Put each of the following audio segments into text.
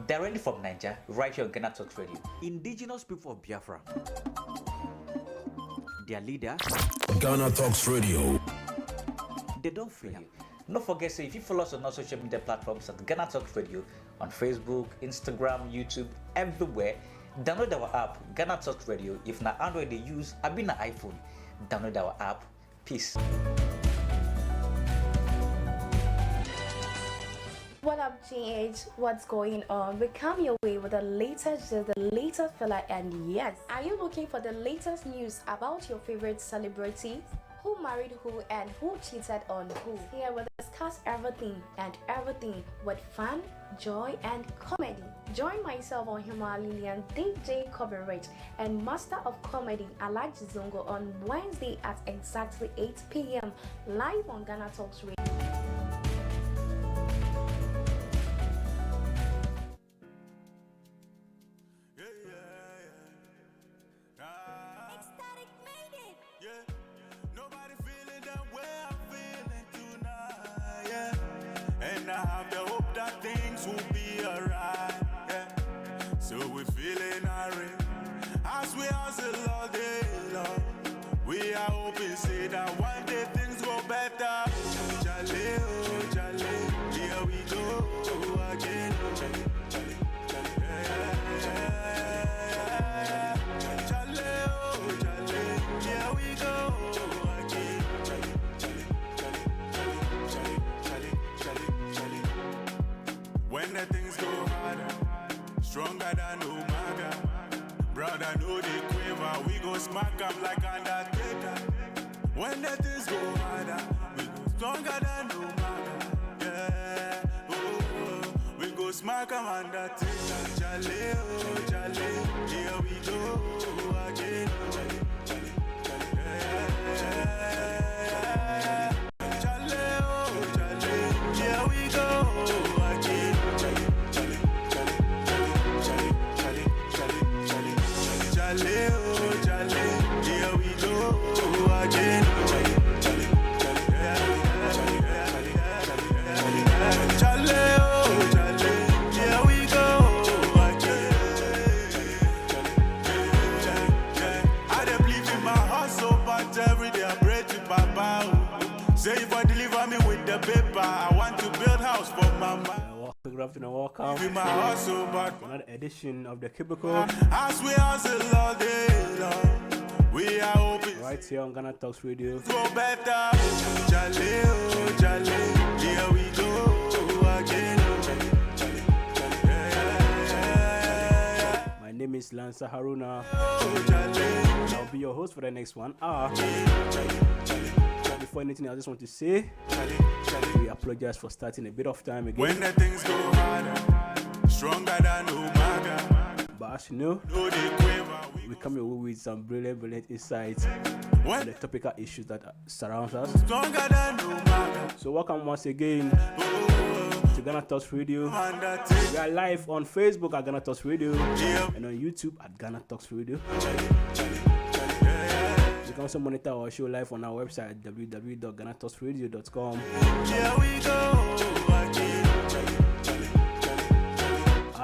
Directly from Nigeria, right here on Ghana Talks Radio. Indigenous people of Biafra, their leader, Ghana Talks Radio. they don't fail you. Don't forget, so if you follow us on our social media platforms at Ghana Talks Radio on Facebook, Instagram, YouTube, everywhere, download our app, Ghana Talks Radio. If na Android they use, I be na iPhone. Download our app. Peace. What up, GH? What's going on? We come your way with the latest filler, and yes, are you looking for the latest news about your favorite celebrity? Who married who and who cheated on who? Here we'll discuss everything with fun, joy, and comedy. Join myself on Himalayan DJ Coverage and Master of Comedy Alaj Zongo on Wednesday at exactly 8 p.m. live on Ghana Talks Radio. When the things go harder, stronger than Umaga. Brother, know the quiver, we go smack up like Undertaker. When the things go harder, we go stronger than Umaga. Yeah, oh, we go smack up Undertaker. Jale, oh, Jale, here we go again. Jale, oh, Jale, here we go. I want to build house for mama. Good afternoon, welcome to another edition of the Cubicle. As we hustle all day long, we are open. Right here on Ghana Talks Radio. Go better. Jale, oh, Jale, here we go again. My name is Lansah Haruna. Oh, Jale. I'll be your host for the next 1 hour. Before anything, I just want to say we apologize for starting a bit of time again. When the things go harder, stronger than Umaga. But as you know, we come here with some brilliant insights on the topical issues that surround us. Stronger than Umaga. So welcome once again to Ghana Talks Radio. We are live on Facebook at Ghana Talks Radio and on YouTube at Ghana Talks Radio. You can also monitor our show live on our website at www.ghanatalksradio.com. Here we go again.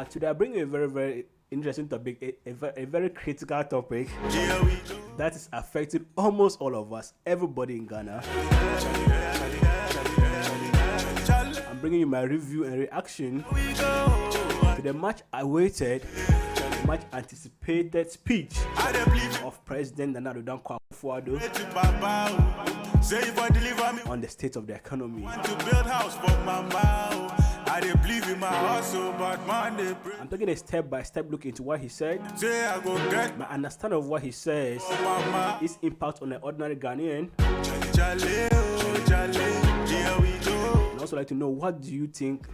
Today I bring you a very interesting topic, a very critical topic that is affecting almost all of us, everybody in Ghana. I'm bringing you my review and reaction to the much awaited, much anticipated speech of President Akufo Addo on the state of the economy. I'm taking a step-by-step look into what he said. My understanding of what he says, his impact on the ordinary Ghanaian. I'd also like to know, what do you think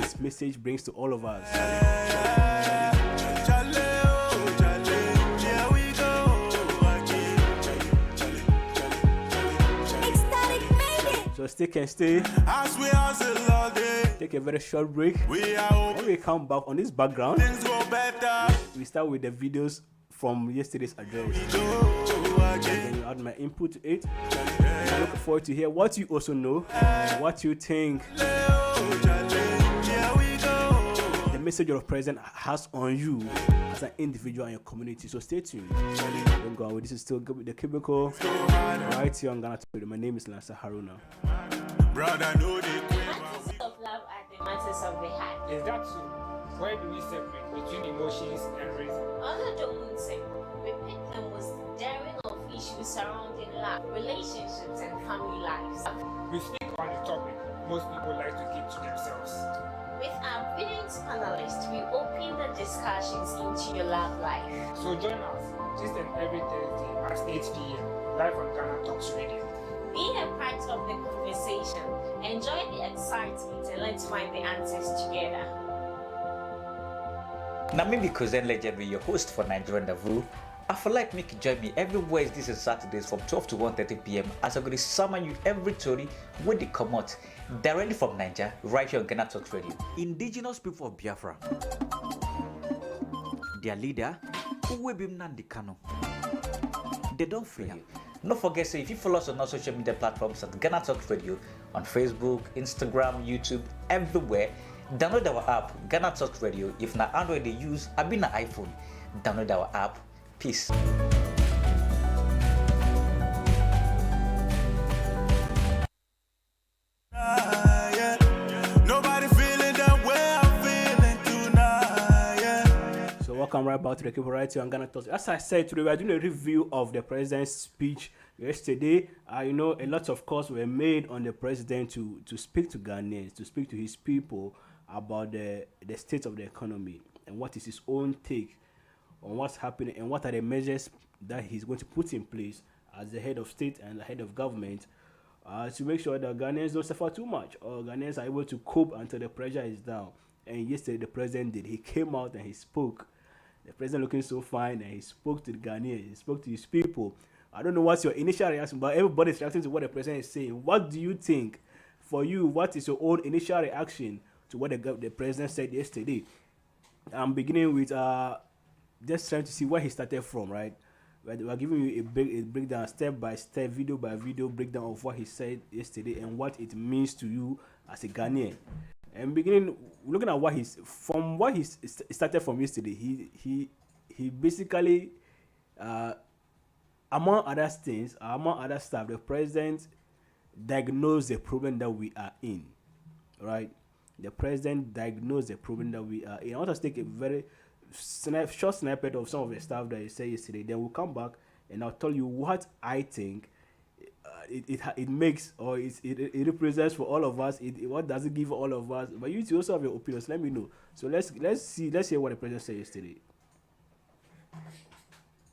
this message brings to all of us? So stay. As we hustle all day, take a very short break. When we come back on this background, things go better. we start with the videos from yesterday's address. And then you add my input to it. And I look forward to hear what you also know, what you think the message your president has on you as an individual and your community. So stay tuned. Don't go away. This is still the Cubicle right here on GhanaTalksRadio. My name is Lansah Haruna. Brother, know the Matters of love are the matters of the heart. Is that so? Why do we separate between emotions and reason? Under the Unse, we pick the most daring of issues surrounding love, relationships, and family lives. We speak on the topic most people like to keep to themselves. With our brilliant panelists, we open the discussions into your love life. So join us this and every Thursday at 8 p.m. live on Ghana Talks Radio. Be a part of the conversation, enjoy the excitement, and let's find the answers together. Now, me because then legendary, your host for Nigerian Rendezvous. I feel like make you join me every Wednesdays and Saturdays from 12 to 1:30 p.m. as I'm going to summon you every story when they come out directly from Nigeria, right here on Ghana Talks Radio. Indigenous people of Biafra, their leader, Uwebim Nandikano, they don't free you. Don't forget, say if you follow us on our social media platforms at Ghana Talks Radio on Facebook, Instagram, YouTube, everywhere. Download our app, Ghana Talks Radio. If na Android they use, I be na iPhone. Download our app. Peace. Nobody feeling the way I'm feeling tonight. Yeah. So welcome right back to the Cubicle right here on Ghana Talks. As I said today, we are doing a review of the president's speech yesterday. A lot of calls were made on the president to speak to Ghanaians, to speak to his people about the state of the economy and what is his own take on what's happening and what are the measures that he's going to put in place as the head of state and the head of government to make sure that Ghanaians don't suffer too much or Ghanaians are able to cope until the pressure is down. And yesterday the president did. He came out and he spoke. The president looking so fine and he spoke to the Ghanaians. He spoke to his people. I don't know what's your initial reaction, but everybody's reacting to what the president is saying. What do you think? For you, what is your own initial reaction to what the president said yesterday? I'm beginning with just trying to see where he started from, right? We're giving you a breakdown, step by step, video by video breakdown of what he said yesterday and what it means to you as a Ghanaian. And beginning looking at what he started from yesterday, he basically among other things, among other stuff, the president diagnosed the problem that we are in, right? The president diagnosed the problem that we are in. I want us to take a very short snippet of some of the stuff that he said yesterday. Then we'll come back and I'll tell you what I think it makes or it represents for all of us. What does it give all of us? But you also have your opinions. Let me know. So let's hear what the president said yesterday.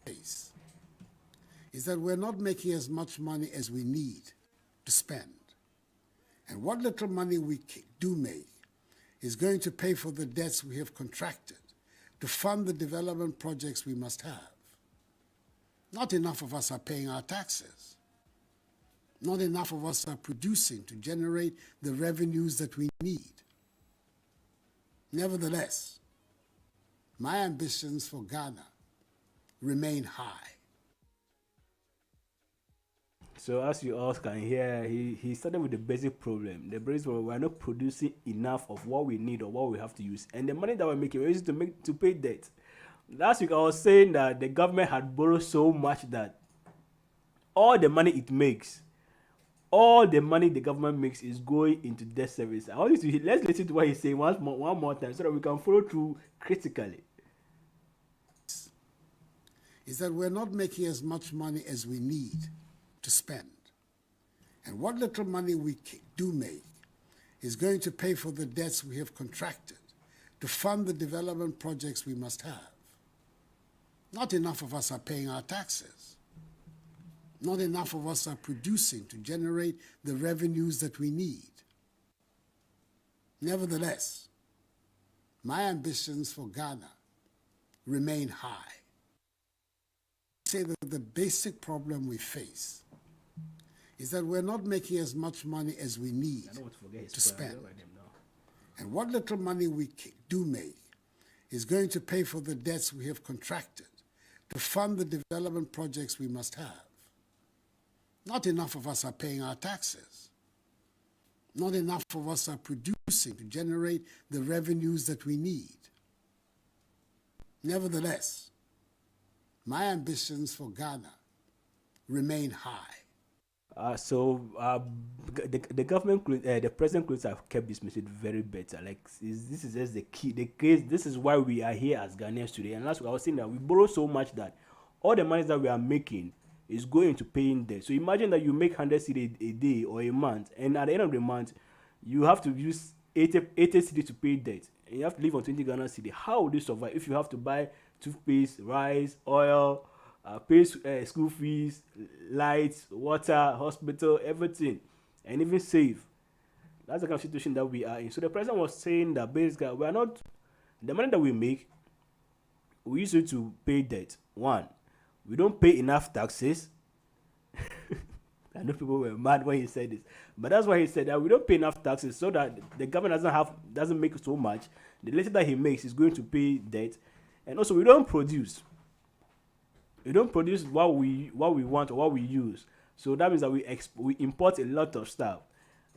Is that we're not making as much money as we need to spend. And what little money we do make is going to pay for the debts we have contracted to fund the development projects we must have. Not enough of us are paying our taxes. Not enough of us are producing to generate the revenues that we need. Nevertheless, my ambitions for Ghana remain high. So as you all can hear, he started with the basic problem. The basic problem, we are not producing enough of what we need or what we have to use. And the money that we're making, we're using to pay debt. Last week I was saying that the government had borrowed so much that all the money it makes, all the money the government makes is going into debt service. I want you to let's listen to what he's saying one more time so that we can follow through critically. Is that we're not making as much money as we need to spend. And what little money we do make is going to pay for the debts we have contracted to fund the development projects we must have. Not enough of us are paying our taxes. Not enough of us are producing to generate the revenues that we need. Nevertheless, my ambitions for Ghana remain high. Say that the basic problem we face is that we're not making as much money as we need to spend. And what little money we do make is going to pay for the debts we have contracted to fund the development projects we must have. Not enough of us are paying our taxes. Not enough of us are producing to generate the revenues that we need. Nevertheless, my ambitions for Ghana remain high. The government, the president could have kept this message very better. Like this is just the key. The case. This is why we are here as Ghanaians today. And last week I was saying that we borrow so much that all the money that we are making is going to paying debt. So imagine that you make 100 cedi a day or a month, and at the end of the month, you have to use 80 cedi to pay debt, and you have to live on 20 Ghana cedi. How would you survive if you have to buy toothpaste, rice, oil? Pay school fees, lights, water, hospital, everything, and even save. That's the kind of situation that we are in. So the president was saying that basically we are not, the money that we make, we use it to pay debt. One, we don't pay enough taxes. I know people were mad when he said this, but that's why he said that we don't pay enough taxes so that the government doesn't make so much. The little that he makes is going to pay debt, and also we don't produce. We don't produce what we want or what we use. So that means that we import a lot of stuff.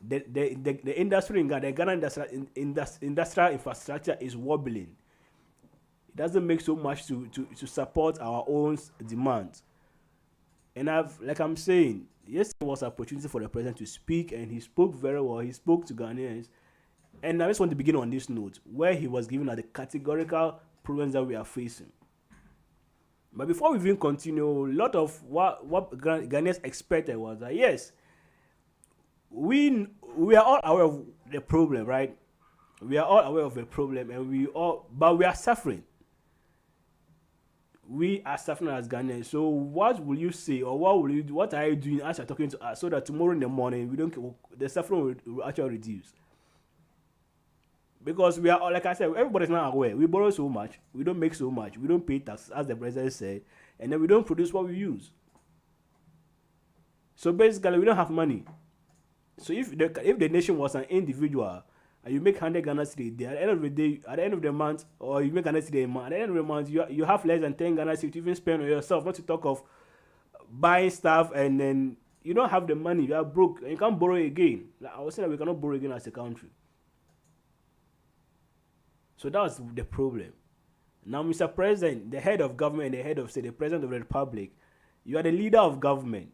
The industry in Ghana, the Ghana industrial infrastructure is wobbling. It doesn't make so much to support our own demand. And I'm saying, yesterday was an opportunity for the president to speak, and he spoke very well. He spoke to Ghanaians. And I just want to begin on this note, where he was giving the categorical problems that we are facing. But before we even continue, a lot of what Ghanaians expected was that, yes, we are all aware of the problem, right? We are all aware of the problem, and but we are suffering. We are suffering as Ghanaians. So what will you say, or what are you doing as you're talking to us, so that tomorrow in the morning the suffering will actually reduce? Because we are, like I said, everybody's not aware. We borrow so much, we don't make so much, we don't pay taxes, as the president said, and then we don't produce what we use. So basically, we don't have money. So if the nation was an individual, and you make 100 Ghana cedi, at the end of the day, at the end of the month, or you make Ghana cedi a month, at the end of the month, you have less than 10 Ghana cedi to even spend on yourself, not to talk of buying stuff, and then you don't have the money, you are broke, and you can't borrow again. Like I was saying that we cannot borrow again as a country. So that was the problem. Now, Mr. President, the head of government, the head of state, the president of the republic, you are the leader of government.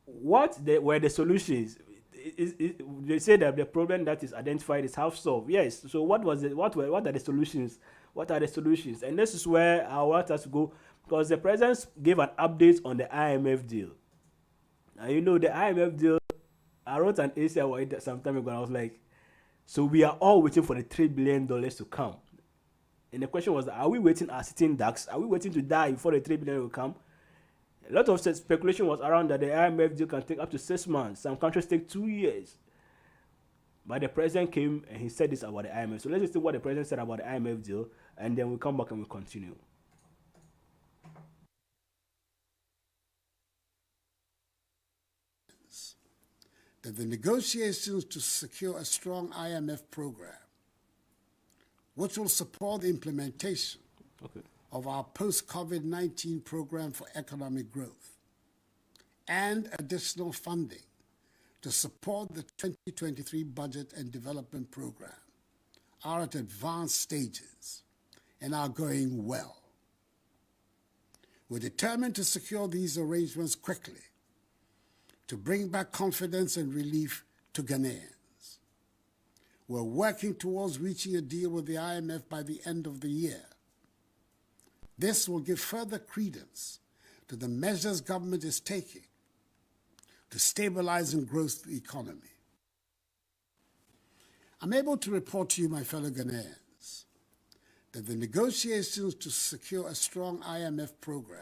What were the solutions? They say that the problem that is identified is half solved. Yes. So what are the solutions? What are the solutions? And this is where I want us to go, because the president gave an update on the IMF deal. Now, you know, the IMF deal, I wrote an essay about it some time ago, and I was like, so we are all waiting for the $3 billion to come. And the question was, are we waiting as sitting ducks? Are we waiting to die before the $3 billion will come? A lot of speculation was around that the IMF deal can take up to 6 months. Some countries take 2 years. But the president came and he said this about the IMF. So let's just see what the president said about the IMF deal, and then we'll come back and we'll continue. That the negotiations to secure a strong IMF program, which will support the implementation of our post-COVID-19 program for economic growth and additional funding to support the 2023 budget and development program, are at advanced stages and are going well. We're determined to secure these arrangements quickly to bring back confidence and relief to Ghanaians. We're working towards reaching a deal with the IMF by the end of the year. This will give further credence to the measures government is taking to stabilize and grow the economy. I'm able to report to you, my fellow Ghanaians, that the negotiations to secure a strong IMF program,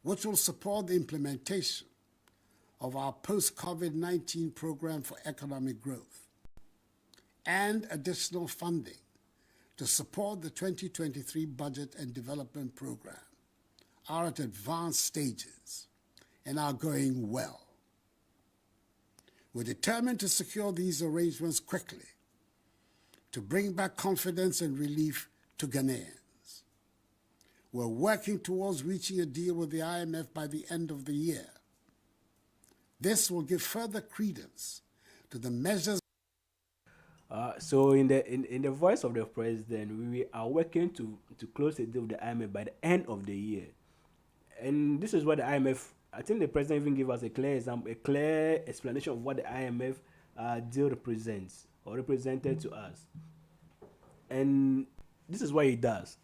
which will support the implementation of our post-COVID-19 program for economic growth and additional funding to support the 2023 budget and development program, are at advanced stages and are going well. We're determined to secure these arrangements quickly to bring back confidence and relief to Ghanaians. We're working towards reaching a deal with the IMF by the end of the year. This will give further credence to the measures. So in the voice of the president, we are working to close the deal with the IMF by the end of the year, and this is what the IMF. I think the president even gave us a clear example, a clear explanation of what the IMF deal represents or represented to us, and this is what it does.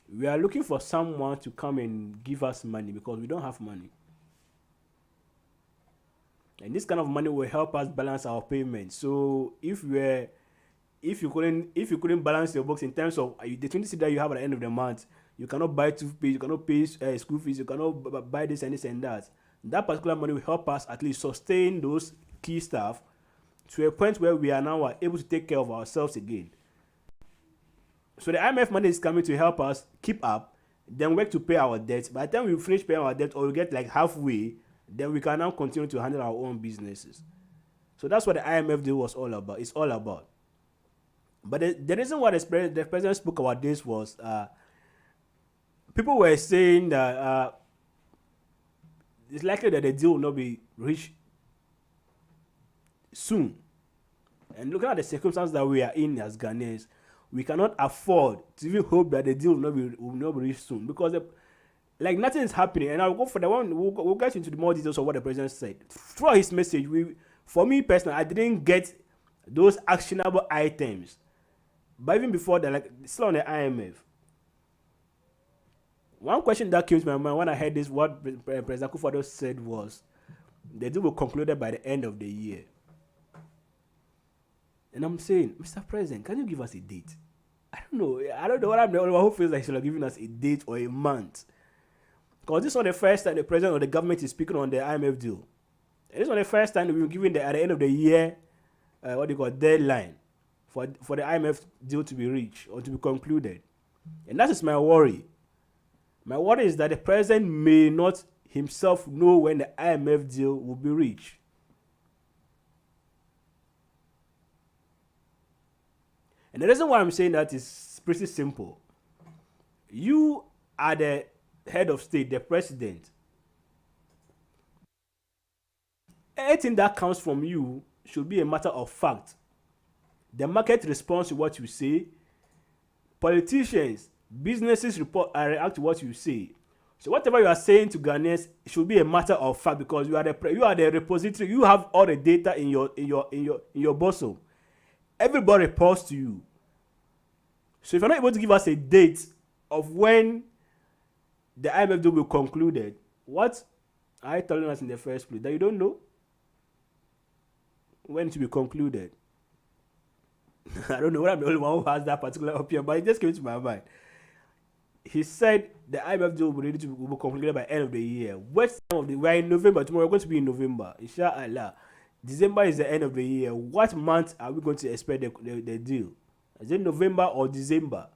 We are looking for someone to come and give us money because we don't have money. And this kind of money will help us balance our payments. So if you couldn't balance your books in terms of the 20 that you have at the end of the month, you cannot buy toothpaste, you cannot pay school fees, you cannot buy this and this and that. That particular money will help us at least sustain those key stuff to a point where we are now able to take care of ourselves again. So the IMF money is coming to help us keep up, then work to pay our debts. By the time we finish paying our debt or we get like halfway, then we can now continue to handle our own businesses. So that's what the IMF deal was all about. It's all about. But the reason why the president spoke about this was people were saying that it's likely that the deal will not be reached soon. And looking at the circumstances that we are in as Ghanaians, we cannot afford to even hope that the deal will not be reached soon, because nothing is happening. And I'll go for the one. We'll get into the more details of what the president said throughout his message. For me personally, I didn't get those actionable items. But even before that, still on the IMF, one question that came to my mind when I heard this, what President Akufo Addo said was, the deal will concluded by the end of the year. And I'm saying, Mr. President, can you give us a date? I don't know what I'm the only one who feels like should have given us a date or a month. Because this is not the first time the president or the government is speaking on the IMF deal. And this is not the first time we've given at the end of the year, deadline for the IMF deal to be reached or to be concluded. And that is my worry. My worry is that the president may not himself know when the IMF deal will be reached. And the reason why I'm saying that is pretty simple. You are the head of state, the president. Anything that comes from you should be a matter of fact. The market responds to what you say. Politicians, businesses react to what you say. So whatever you are saying to Ghanaians should be a matter of fact, because you are the repository. You have all the data in your bosom. Everybody reports to you. So if you're not able to give us a date of when the IMF deal will be concluded, what are you telling us in the first place? That you don't know when it will be concluded? I don't know what I'm the only one who has that particular opinion, but it just came to my mind. He said the IMF deal will be concluded by the end of the year. We're in November. Tomorrow we're going to be in November. Inshallah. December is the end of the year. What month are we going to expect the deal? Is it November or December?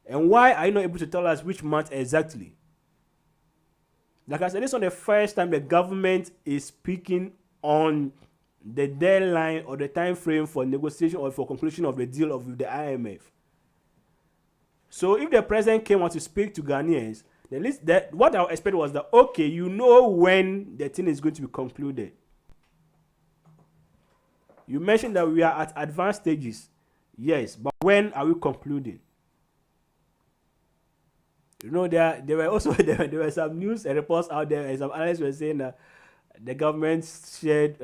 And why are you not able to tell us which month exactly? Like I said, this is not the first time the government is speaking on the deadline or the time frame for negotiation or for conclusion of the deal with the IMF. So if the president came out to speak to Ghanaians, at least what I expected was that, okay, you know when the thing is going to be concluded. You mentioned that we are at advanced stages. Yes, but when are we concluding? You know, there were some news and reports out there, and some analysts were saying that the government shared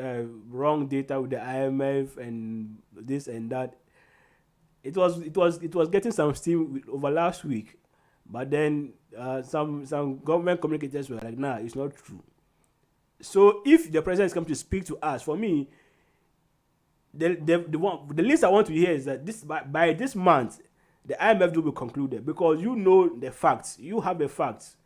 wrong data with the IMF and this and that. It was getting some steam over last week, but then some government communicators were like, nah, it's not true. So if the president is coming to speak to us, for me, the least I want to hear is that by this month the IMF deal will be concluded, because you know the facts. You have the facts.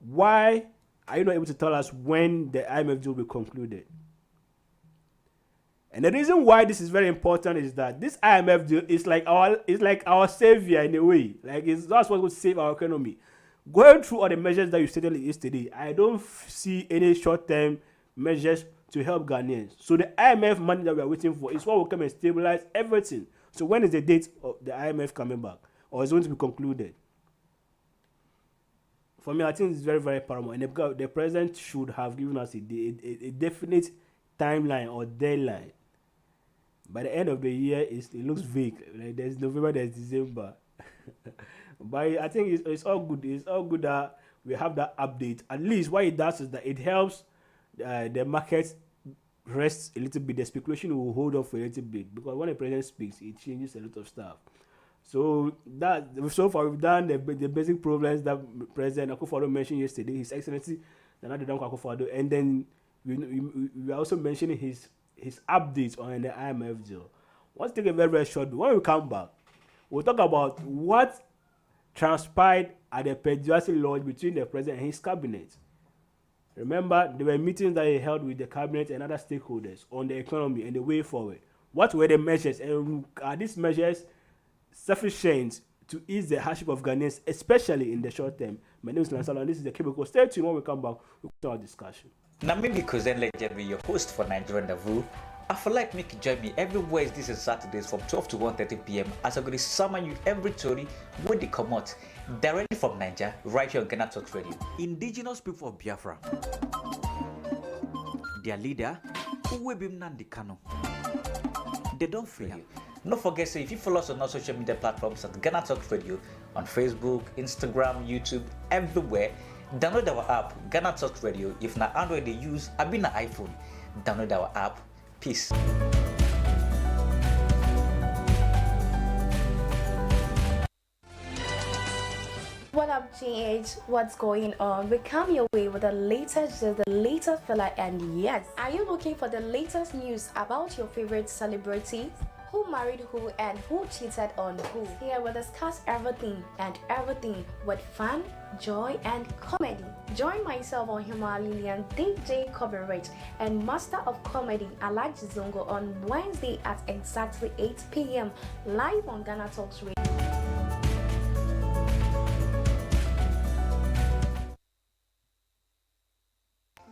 Why are you not able to tell us when the IMF deal will be concluded? And the reason why this is very important is that this IMF deal is like our savior in a way. Like that's what's going to save our economy. Going through all the measures that you stated yesterday, I don't see any short-term measures to help Ghanaians. So the IMF money that we are waiting for is what will come and stabilize everything. So when is the date of the IMF coming back? Or is it going to be concluded? For me, I think it's very, very paramount. And the president should have given us a definite timeline or deadline by the end of the year, it looks vague. Like there's November, there's December. But I think it's all good. It's all good that we have that update. At least what it does is that it helps the market rest a little bit. The speculation will hold off for a little bit, because when the president speaks, it changes a lot of stuff. So far we've done the basic problems that President Akufo Addo mentioned yesterday. His Excellency Nana Akufo Addo, and then we are also mentioning his updates on the IMF deal. Let's take a very, very short break. When we come back, we'll talk about what transpired at the Pediatric Lodge between the president and his cabinet. Remember, there were meetings that he held with the cabinet and other stakeholders on the economy and the way forward. What were the measures, and are these measures sufficient to ease the hardship of Ghanaians, especially in the short term? My name is Lansah Lawrence, and this is the Cubicle. Stay tuned. When we come back, we'll continue our discussion. Now, maybe Cousin Legend be your host for Nigerian Rendezvous. I feel like make you join me every Wednesdays and Saturdays from 12 to 1:30 p.m. as I'm going to summon you every story when they come out directly from Nigeria, right here on Ghana Talks Radio. Indigenous people of Biafra, their leader, Uwebim Nandi Kano, they don't fail you. Don't forget, if you follow us on our social media platforms at Ghana Talks Radio on Facebook, Instagram, YouTube, everywhere, download our app, Ghana Talks Radio. If na Android they use, I be na iPhone. Download our app. Peace. What up, GH? What's going on? We come your way with the latest filler, and yes, are you looking for the latest news about your favorite celebrity? Who married who and who cheated on who? Here we'll discuss everything with fun, joy, and comedy. Join myself on Himalayan DJ Coverage and Master of Comedy Alaji Zongo on Wednesday at exactly 8 p.m. live on Ghana Talks Radio.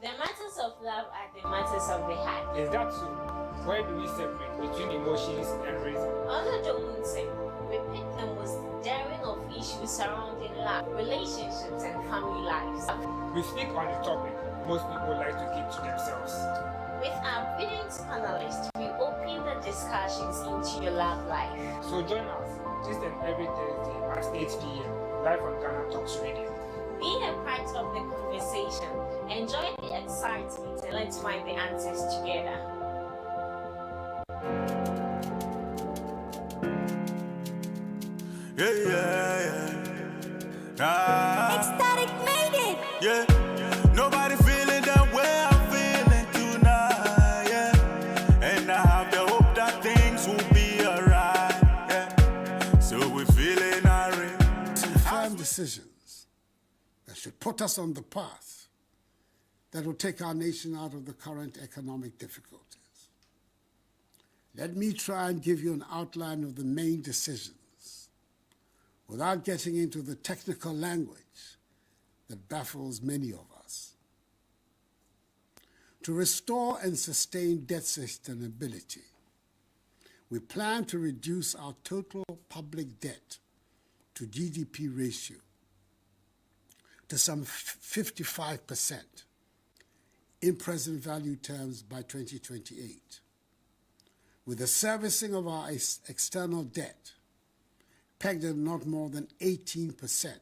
The matters of love are the matters of the heart. Is that so? Where do we separate between emotions and reason? Under the Munse, we pick the most daring of issues surrounding love, relationships, and family lives. We speak on the topic most people like to keep to themselves. With our brilliant panelists, we open the discussions into your love life. So join us this and every Thursday at 8 p.m. live on Ghana Talks Radio. Be a part of the conversation, enjoy the excitement, and let's find the answers together. Ecstatic made it. Yeah, nobody feeling that way I'm feeling tonight. Yeah, and I have the hope that things will be alright. Yeah, so we're feeling irate. Firm decisions that should put us on the path that will take our nation out of the current economic difficulties. Let me try and give you an outline of the main decisions without getting into the technical language that baffles many of us. To restore and sustain debt sustainability, we plan to reduce our total public debt to GDP ratio to some 55% in present value terms by 2028, with the servicing of our external debt pegged at not more than 18%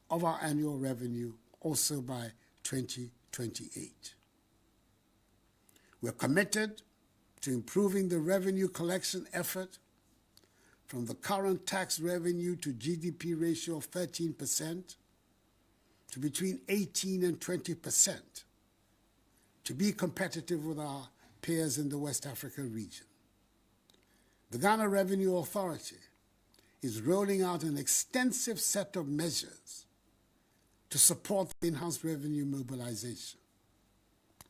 of our annual revenue also by 2028. We're committed to improving the revenue collection effort from the current tax revenue to GDP ratio of 13% to between 18 and 20% to be competitive with our peers in the West African region. The Ghana Revenue Authority is rolling out an extensive set of measures to support the enhanced revenue mobilization.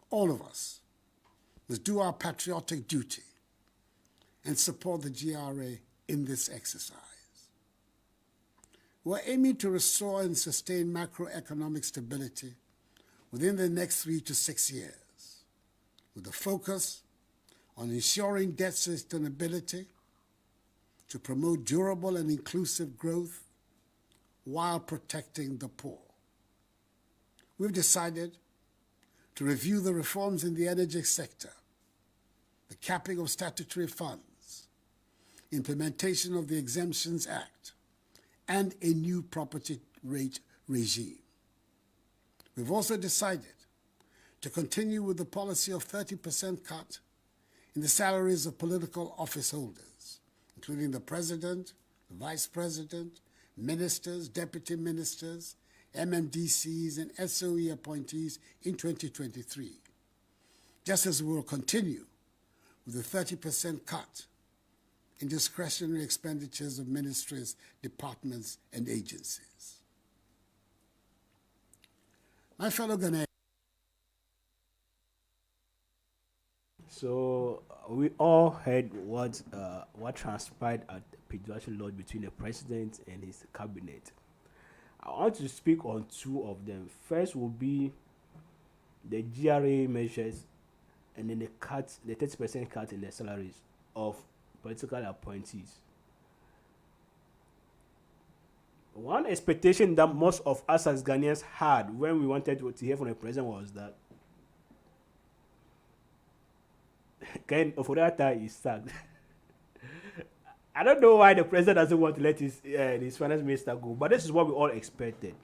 All of us must do our patriotic duty and support the GRA in this exercise. We're aiming to restore and sustain macroeconomic stability within the next 3 to 6 years, with a focus on ensuring debt sustainability to promote durable and inclusive growth while protecting the poor. We've decided to review the reforms in the energy sector, the capping of statutory funds, implementation of the Exemptions Act, and a new property rate regime. We've also decided to continue with the policy of 30% cut in the salaries of political office holders, including the President, the Vice President, ministers, deputy ministers, MMDCs, and SOE appointees in 2023, just as we will continue with the 30% cut in discretionary expenditures of ministries, departments, and agencies. My fellow Ghanaians. So we all heard what transpired at the presidential lodge between the president and his cabinet. I want to speak on two of them. First will be the GRA measures, and then the 30% cut in the salaries of political appointees. One expectation that most of us as Ghanaians had when we wanted to hear from the president was that Ken Oforiatta is sacked. I don't know why the president doesn't want to let his finance minister go, but this is what we all expected.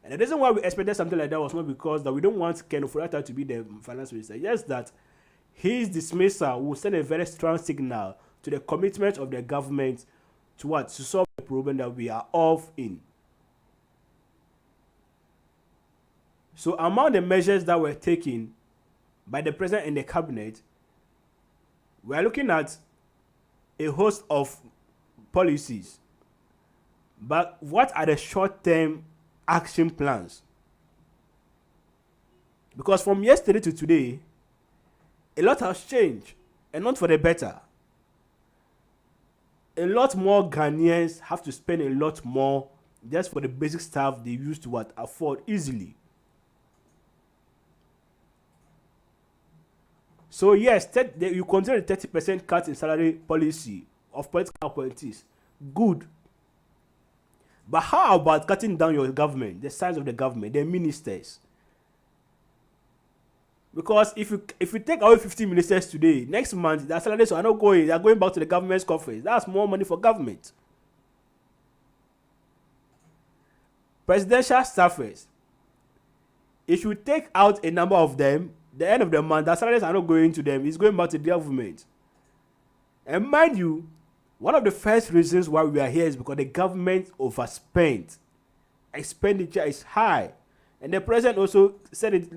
And the reason why we expected something like that was not because that we don't want Ken Oforiatta to be the finance minister. Yes, that his dismissal will send a very strong signal to the commitment of the government to what? To solve the problem that we are all in. So among the measures that were taken by the president and the cabinet, we are looking at a host of policies. But what are the short-term action plans? Because from yesterday to today, a lot has changed, and not for the better. A lot more Ghanaians have to spend a lot more just for the basic stuff they used to afford easily. So yes, you consider the 30% cut in salary policy of political appointees. Good. But how about cutting down your government, the size of the government, the ministers? Because if you take away 50 ministers today, next month their salaries are not going, they are going back to the government's coffers. That's more money for government. Presidential staffers, if you take out a number of them, the end of the month, their salaries are not going to them, it's going back to the government. And mind you, one of the first reasons why we are here is because the government overspent. Expenditure is high. And the president also said it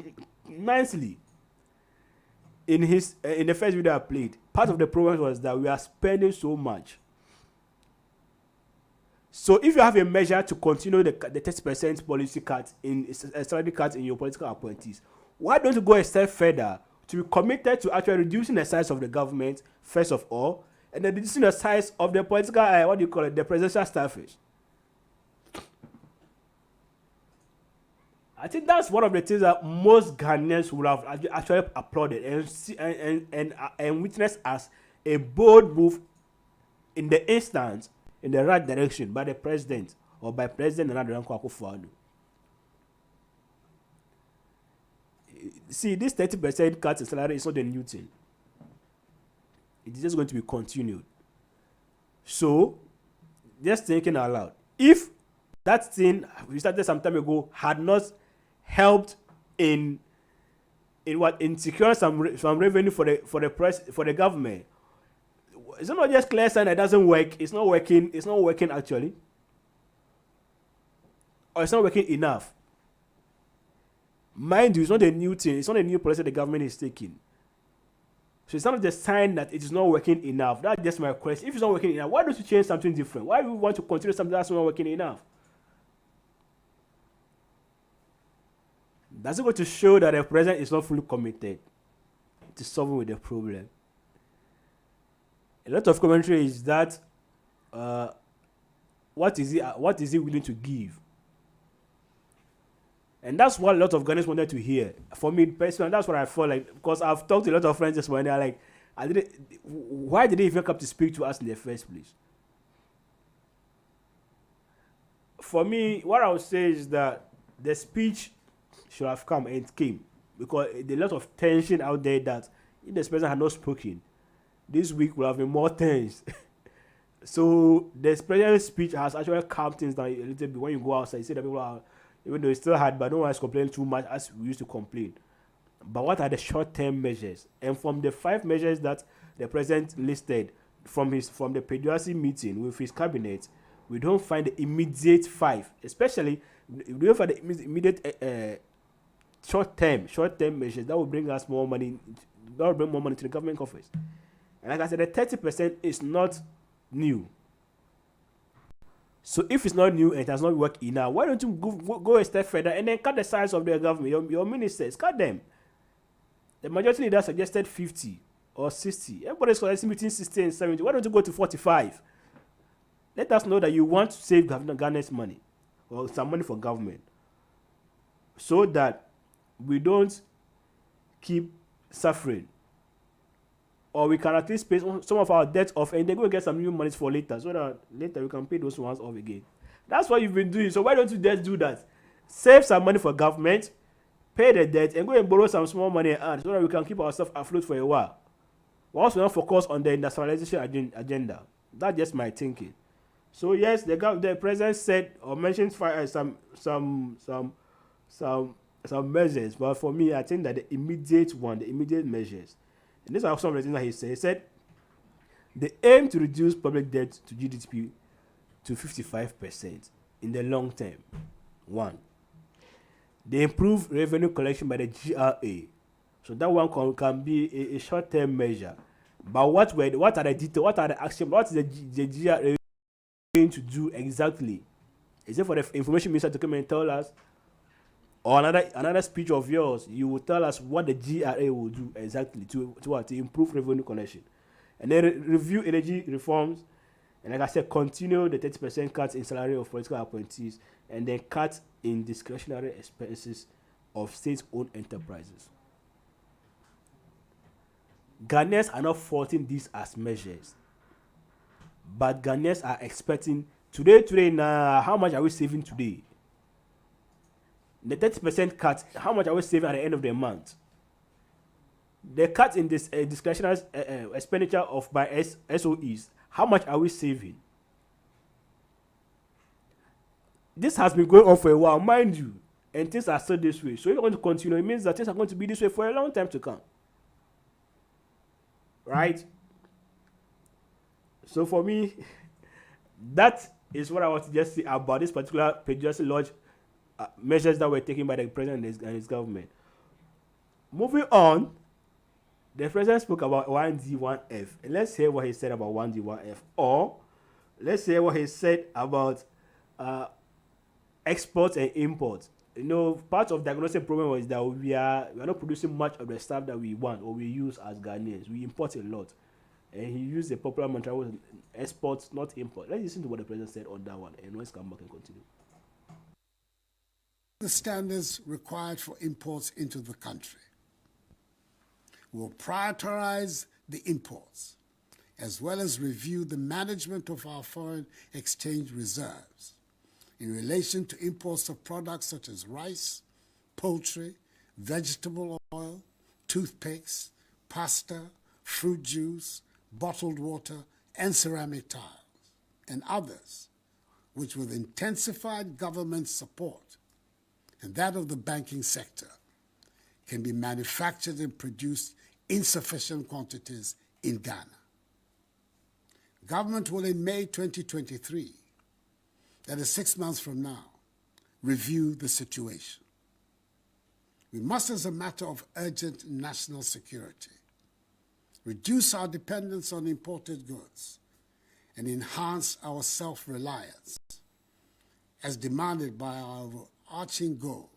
immensely in the first video I played. Part of the problem was that we are spending so much. So if you have a measure to continue the 30% policy cut in salary cut in your political appointees, why don't you go a step further to be committed to actually reducing the size of the government first of all, and then reducing the size of the political the presidential staffers? I think that's one of the things that most Ghanaians would have actually applauded and witnessed as a bold move in the instance in the right direction by the president or by President Akufo Addo. See, this 30% cut in salary is not a new thing. It is just going to be continued. So, just thinking out loud, if that thing we started some time ago had not helped in securing some revenue for the government, it's not just clear sign that it doesn't work. It's not working actually, or it's not working enough. Mind you, it's not a new thing. It's not a new policy the government is taking. So it's not the sign that it is not working enough. That's just my question. If it's not working enough, why don't you change something different? Why do you want to continue something that's not working enough? That's going to show that the president is not fully committed to solving with the problem. A lot of commentary is that what is he willing to give? And that's what a lot of Ghanaians wanted to hear. For me personally, that's what I felt like, because I've talked to a lot of friends this morning. They're like, why did they even come to speak to us in the first place? For me, what I would say is that the speech should have come and it came, because there's a lot of tension out there that if this person had not spoken, this week will have been more tense. So the president's speech has actually calmed things down a little bit. When you go outside, you see that people are, even though it's still hard, but no one is complaining too much as we used to complain. But what are the short-term measures? And from the 5 measures that the president listed from the Peduasi meeting with his cabinet, we don't find the immediate 5, especially we don't find the immediate short-term measures that will bring us more money. That will bring more money to the government coffers. And like I said, the 30% is not new. So if it's not new and it has not worked enough, why don't you go a step further and then cut the size of the government? Your ministers, cut them. The majority leader suggested 50 or 60. Everybody's suggesting between 60 and 70. Why don't you go to 45? Let us know that you want to save Ghana's money or some money for government, so that we don't keep suffering, or we can at least pay some of our debts off and then go get some new money for later, so that later we can pay those ones off again. That's what you've been doing. So why don't you just do that? Save some money for government, pay the debt, and go and borrow some small money and add, so that we can keep ourselves afloat for a while. We also not focus on the industrialization agenda. That's just my thinking. So yes, the president said or mentioned some measures, but for me, I think that the immediate measures, and these are some of the things that he said. He said they aim to reduce public debt to GDP to 55% in the long term. 1. They improve revenue collection by the GRA. So that one can be a short-term measure. But what are the details? What are the actions? What is the GRA going to do exactly? Is it for the information minister to come and tell us, or another speech of yours, you will tell us what the GRA will do exactly to improve revenue collection, and then review energy reforms, and like I said, continue the 30% cuts in salary of political appointees, and then cut in discretionary expenses of state-owned enterprises. Ghanaians are not faulting these as measures, but Ghanaians are expecting today now. How much are we saving today? The 30% cut, how much are we saving at the end of the month? The cut in this discretionary expenditure of by SOEs, how much are we saving? This has been going on for a while, mind you, and things are still this way. So if you're going to continue, it means that things are going to be this way for a long time to come. Right? So for me, that is what I want to just say about this particular President Lodge measures that were taken by the president and his government. Moving on, the president spoke about 1D, 1F. And let's hear what he said about 1D, 1F. Or let's hear what he said about exports and imports. You know, part of the diagnostic problem was that we are not producing much of the stuff that we want or we use as Ghanaians. We import a lot. And he used the popular mantra was exports, not import. Let's listen to what the president said on that one, and let's come back and continue. The standards required for imports into the country. We'll prioritize the imports, as well as review the management of our foreign exchange reserves in relation to imports of products such as rice, poultry, vegetable oil, toothpicks, pasta, fruit juice, bottled water, and ceramic tiles, and others, which with intensified government support and that of the banking sector, can be manufactured and produced in sufficient quantities in Ghana. Government will in May 2023, that is 6 months from now, review the situation. We must, as a matter of urgent national security, reduce our dependence on imported goods and enhance our self-reliance as demanded by our overarching goal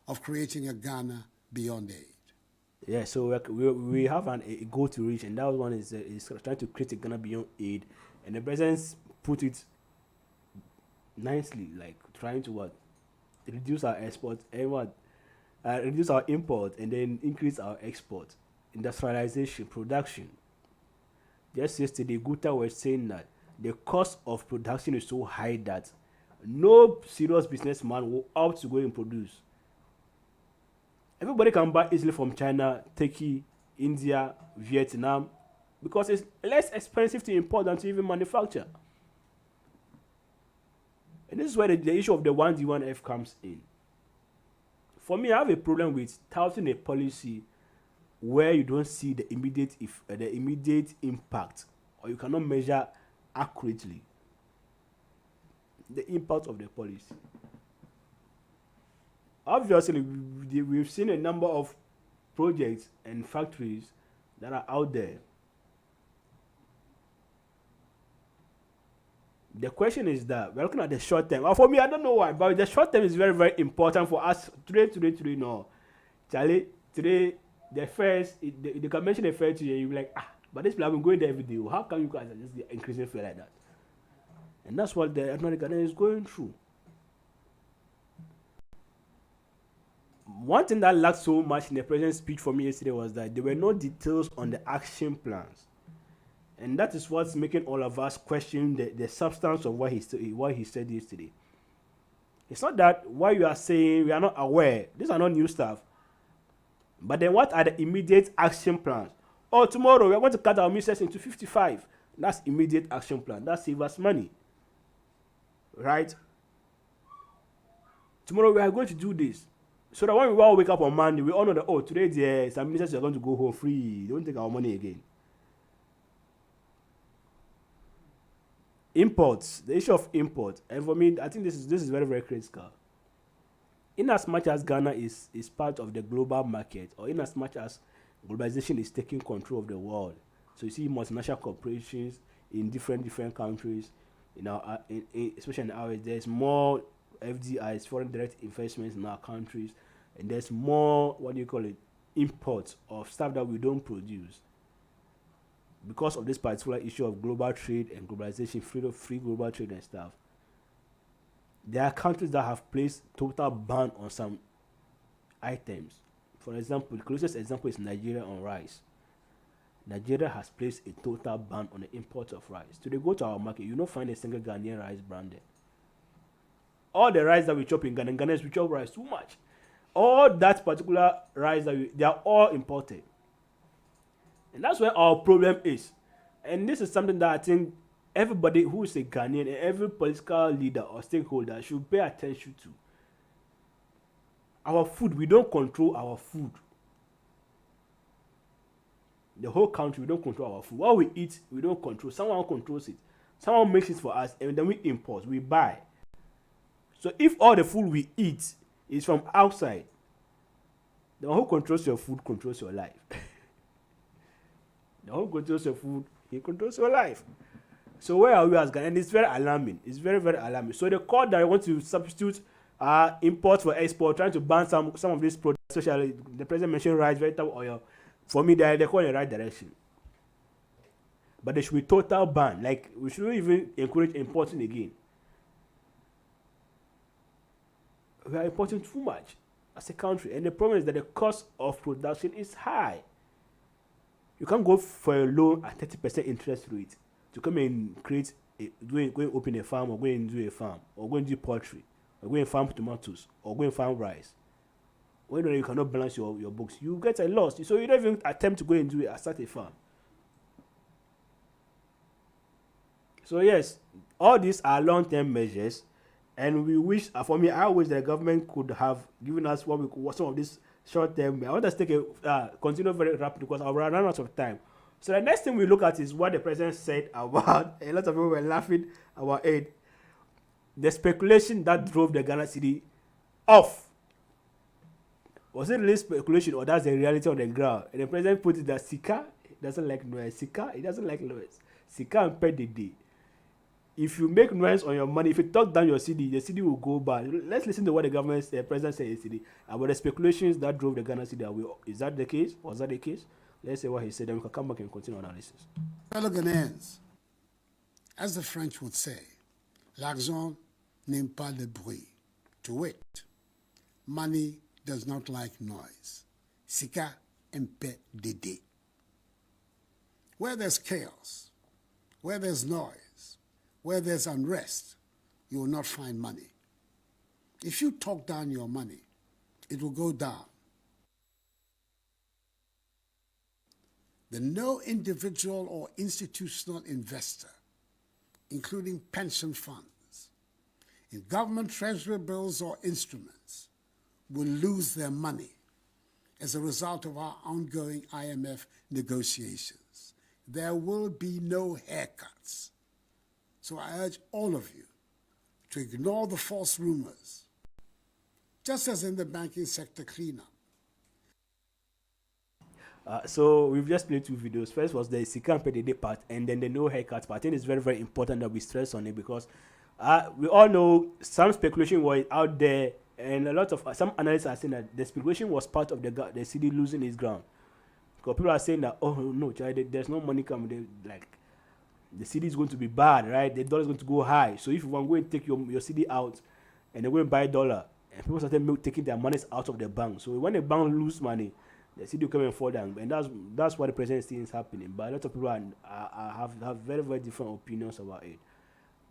of creating a Ghana beyond aid. Yeah, so we have a goal to reach, and that one is trying to create a Ghana beyond aid, and the president put it nicely, like trying to reduce our export and reduce our import and then increase our export, industrialization, production. Just yesterday, Guta was saying that the cost of production is so high that no serious businessman will opt to go and produce. Everybody can buy easily from China, Turkey, India, Vietnam, because it's less expensive to import than to even manufacture. And this is where the issue of the 1D, 1F comes in. For me, I have a problem with touting a policy where you don't see the immediate impact, or you cannot measure accurately the impact of the policy. Obviously, we've seen a number of projects and factories that are out there. The question is that we're looking at the short term. For me, I don't know why, but the short term is very, very important for us. Today, no. Charlie, today, they can mention the fare to you, you'll be like, but this people have been going there every day. How can you guys just increasing fare like that? And that's what the ordinary Ghanaian is going through. One thing that lacked so much in the president's speech for me yesterday was that there were no details on the action plans. And that is what's making all of us question the substance of what he said yesterday. It's not that what you are saying, we are not aware. These are not new stuff. But then what are the immediate action plans? Oh, tomorrow we are going to cut our ministers into 55. That's immediate action plan. That saves us money. Right? Tomorrow we are going to do this. So that when we all wake up on Monday, we all know that, today some ministers are going to go home free. They won't take our money again. Imports, the issue of import, and for me, I think this is very, very critical. In as much as Ghana is part of the global market, or in as much as globalization is taking control of the world, so you see multinational corporations in different countries, especially in ours, there's more FDIs, foreign direct investments in our countries, and there's more, imports of stuff that we don't produce. Because of this particular issue of global trade and globalization, free global trade and stuff, there are countries that have placed total ban on some items. For example, the closest example is Nigeria on rice. Nigeria has placed a total ban on the import of rice. So they go to our market, you don't find a single Ghanaian rice brand there. All the rice that we chop in Ghana, Ghanaians, we chop rice too much. All that particular rice they are all imported. And that's where our problem is. And this is something that I think everybody who is a Ghanaian and every political leader or stakeholder should pay attention to. Our food, we don't control our food. The whole country, we don't control our food. What we eat, we don't control. Someone controls it. Someone makes it for us, and then we import, we buy. So if all the food we eat is from outside, the one who controls your food controls your life. The one who controls your food, he controls your life. So where are we as Ghana? And it's very alarming. It's very, very alarming. So the court that want to substitute import for export, trying to ban some of these products, especially the president mentioned rice, vegetable oil. For me, they're going in the right direction. But there should be total ban. Like, we shouldn't even encourage importing again. We are importing too much as a country. And the problem is that the cost of production is high. You can't go for a loan at 30% interest rate to come and go and open a farm, or go and do a farm, or go and do poultry, or go and farm tomatoes, or go and farm rice. When you cannot balance your books, you get a loss. So you don't even attempt to go and do it, start a farm. So yes, all these are long-term measures, and we wish, for me, I wish the government could have given us some of these short-term. I want us to take continue very rapidly because I'll run out of time. So the next thing we look at is what the president said about, a lot of people were laughing about it, the speculation that drove the Ghana cedi off. Was it really speculation, or that's the reality on the ground? And the president put it that Sika doesn't like noise. Sika, he doesn't like noise. Sika and pay the day. If you make noise on your money, if you talk down your cedi, the cedi will go bad. Let's listen to what the president said yesterday about the speculations that drove the Ghana cedi away. Is that the case? Was that the case? Let's say what he said, then we can come back and continue analysis. Fellow Ghanaians, as the French would say, l'argent n'aime pas le bruit. To wit, money does not like noise. Sika aime dédé. Where there's chaos, where there's noise, where there's unrest, you will not find money. If you talk down your money, it will go down. that no individual or institutional investor, including pension funds, in government treasury bills or instruments, will lose their money as a result of our ongoing IMF negotiations. There will be no haircuts. So I urge all of you to ignore the false rumors, just as in the banking sector cleanup. So we've just played 2 videos. First was the Sika and PDD part, and then the no haircut part. I think it's very, very important that we stress on it because we all know some speculation was out there, and a lot of some analysts are saying that the speculation was part of the city losing its ground. Because people are saying that, oh no, child, there's no money coming. Like the city is going to be bad, right? The dollar is going to go high. So if you want to go and take your city out, and they go and buy dollar, and people started taking their monies out of the bank. So when the bank lose money, the city will come and fall down, and that's what the president sees happening. But a lot of people have very, very different opinions about it.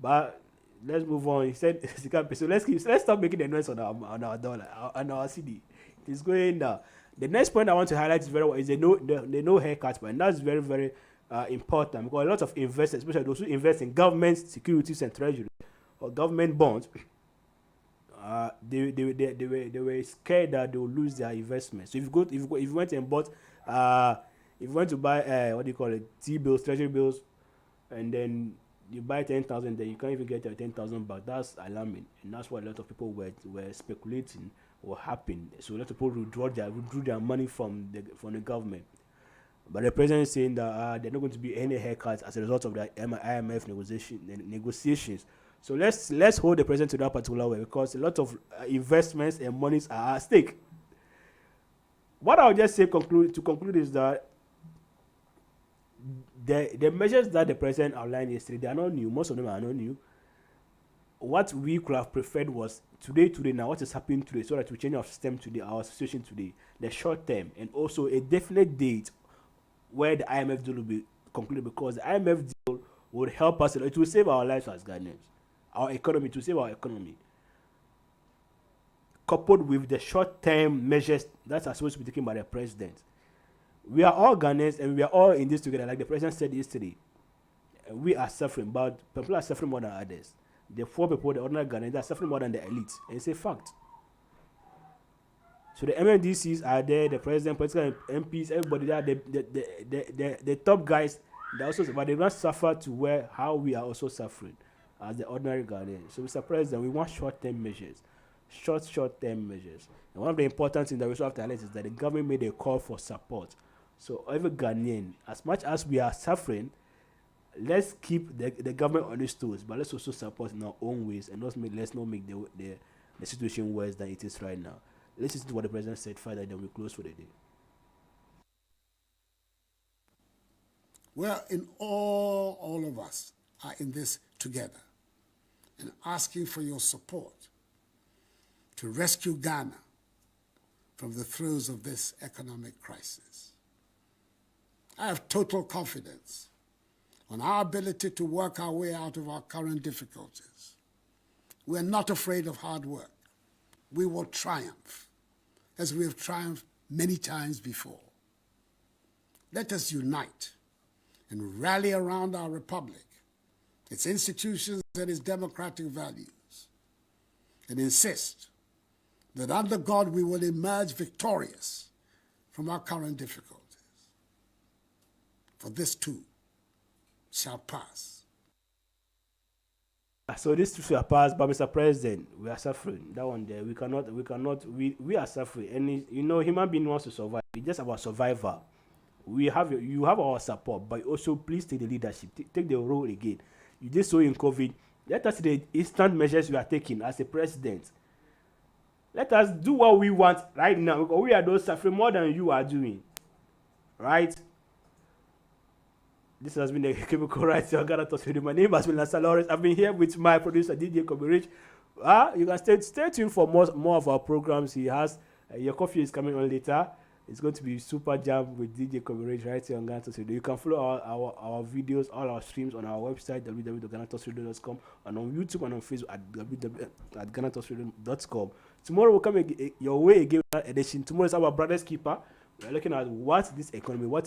But let's move on. He said, so let's stop making the noise on our dollar, on our city. It's going down. The next point I want to highlight is the no haircut point. And that's very, very important because a lot of investors, especially those who invest in government securities and treasury or government bonds, they were scared that they will lose their investment. So if you went and bought if you went to buy what do you call it, T-bills, treasury bills, and then you buy 10,000, then you can't even get your 10,000 back. That's alarming, and that's what a lot of people were speculating what happened. So a lot of people withdrew their money from the government. But the president is saying that there are not going to be any haircuts as a result of the IMF negotiations. So let's hold the president to that particular way because a lot of investments and monies are at stake. What I'll just say to conclude is that the measures that the president outlined yesterday, they are not new. Most of them are not new. What we could have preferred was today now, what is happening today, so that we change our system today, our situation today, the short term, and also a definite date where the IMF deal will be concluded, because the IMF deal would help us. It will save our lives as Ghanaians, our economy, to save our economy, coupled with the short-term measures that are supposed to be taken by the president. We are all Ghanaians and we are all in this together. Like the president said yesterday, we are suffering, but people are suffering more than others. The poor people, the ordinary Ghanaians, are suffering more than the elite, and it's a fact. So the MNDCs are there, the president, political MPs, everybody there, the top guys, they also, but they don't suffer to how we are also suffering as the ordinary Ghanaians. So Mr. President, we want short-term measures, short-term measures. And one of the important things that we also have to highlight is that the government made a call for support. So every Ghanaian, as much as we are suffering, let's keep the government on its toes, but let's also support in our own ways, and let's not make the situation worse than it is right now. Let's listen to what the president said further, then we close for the day. Well, all of us are in this together and asking for your support to rescue Ghana from the throes of this economic crisis. I have total confidence on our ability to work our way out of our current difficulties. We are not afraid of hard work. We will triumph, as we have triumphed many times before. Let us unite and rally around our republic, its institutions and its democratic values, and insist that under God we will emerge victorious from our current difficulties. For this too shall pass. So this too shall pass, but Mr. President, we are suffering. That one there, we are suffering. And human being wants to survive. It's just about survival. You have our support, but also please take the leadership, take the role again. You just saw in COVID. Let us see the instant measures you are taking as a president. Let us do what we want right now, because we are those suffering more than you are doing. Right? This has been the Cubicle right here on GhanaTalksRadio. My name has been Lansah Lawrence. I've been here with my producer, DJ Coverage. You can stay tuned for more of our programs. He has your coffee is coming on later. It's going to be super jam with DJ Coverage right here on GhanaTalksRadio. You can follow our videos, all our streams on our website, www.GhanaTalksRadio.com, and on YouTube and on Facebook at GhanaTalksRadio.com. Tomorrow we'll come your way again with that edition. Tomorrow is our brother's keeper. We're looking at what this economy, what